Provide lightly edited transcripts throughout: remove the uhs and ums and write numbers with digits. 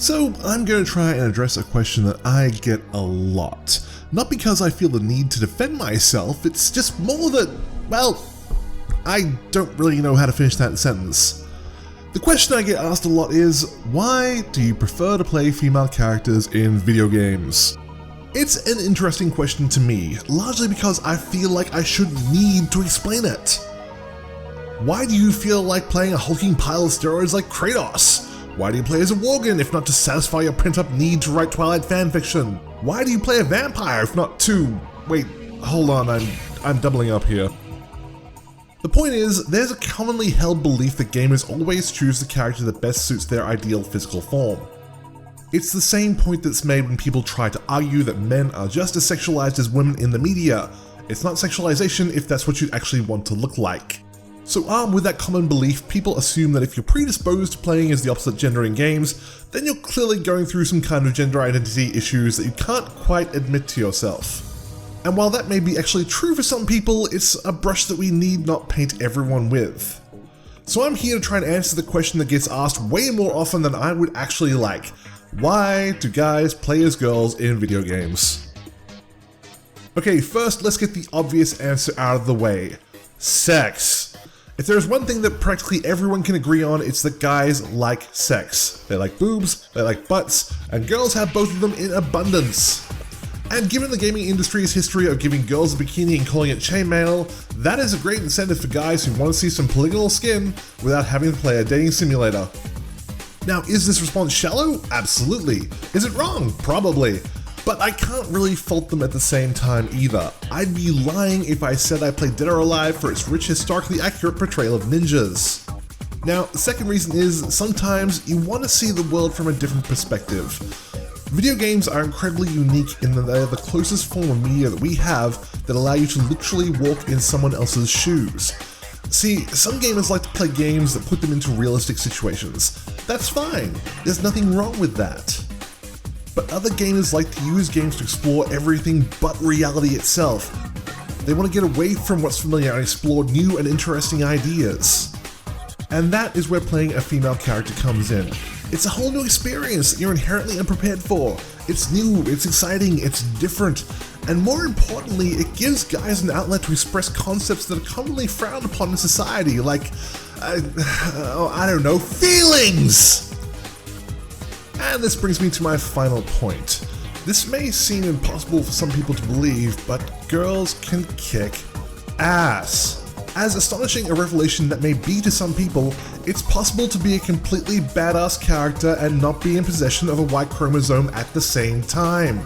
So I'm going to try and address a question that I get a lot. Not because I feel the need to defend myself, it's just more that, well, I don't really know how to finish that sentence. The question I get asked a lot is, why do you prefer to play female characters in video games? It's an interesting question to me, largely because I feel like I shouldn't need to explain it. Why do you feel like playing a hulking pile of steroids like Kratos? Why do you play as a Worgen if not to satisfy your pent-up need to write Twilight fanfiction? Why do you play a vampire if not to... Wait, hold on, I'm doubling up here. The point is, there's a commonly held belief that gamers always choose the character that best suits their ideal physical form. It's the same point that's made when people try to argue that men are just as sexualized as women in the media. It's not sexualization if that's what you actually want to look like. So armed with that common belief, people assume that if you're predisposed to playing as the opposite gender in games, then you're clearly going through some kind of gender identity issues that you can't quite admit to yourself. And while that may be actually true for some people, it's a brush that we need not paint everyone with. So I'm here to try and answer the question that gets asked way more often than I would actually like. Why do guys play as girls in video games? Okay, first let's get the obvious answer out of the way. Sex. If there's one thing that practically everyone can agree on, it's that guys like sex. They like boobs, they like butts, and girls have both of them in abundance. And given the gaming industry's history of giving girls a bikini and calling it chainmail, that is a great incentive for guys who want to see some polygonal skin without having to play a dating simulator. Now, is this response shallow? Absolutely. Is it wrong? Probably. But I can't really fault them at the same time either. I'd be lying if I said I played Dead or Alive for its rich, historically accurate portrayal of ninjas. Now, the second reason is, sometimes you want to see the world from a different perspective. Video games are incredibly unique in that they are the closest form of media that we have that allow you to literally walk in someone else's shoes. See, some gamers like to play games that put them into realistic situations. That's fine, there's nothing wrong with that. But other gamers like to use games to explore everything but reality itself. They want to get away from what's familiar and explore new and interesting ideas. And that is where playing a female character comes in. It's a whole new experience that you're inherently unprepared for. It's new, it's exciting, it's different, and more importantly, it gives guys an outlet to express concepts that are commonly frowned upon in society, like, I don't know, feelings! And this brings me to my final point. This may seem impossible for some people to believe, but girls can kick ass. As astonishing a revelation that may be to some people, it's possible to be a completely badass character and not be in possession of a Y chromosome at the same time.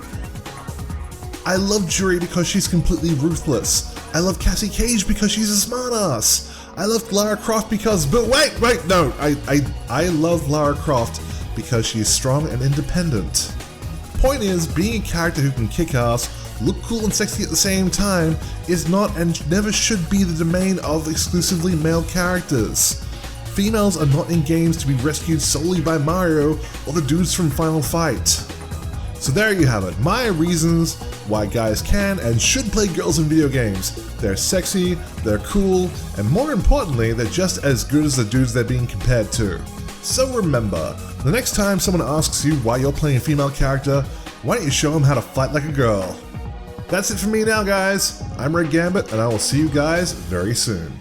I love Jury because she's completely ruthless. I love Cassie Cage because she's a smartass. I love Lara Croft because, but wait, no, I love Lara Croft because she is strong and independent. Point is, being a character who can kick ass, look cool and sexy at the same time, is not and never should be the domain of exclusively male characters. Females are not in games to be rescued solely by Mario or the dudes from Final Fight. So there you have it, my reasons why guys can and should play girls in video games. They're sexy, they're cool, and more importantly, they're just as good as the dudes they're being compared to. So remember, the next time someone asks you why you're playing a female character, why don't you show them how to fight like a girl? That's it for me now, guys. I'm Red Gambit, and I will see you guys very soon.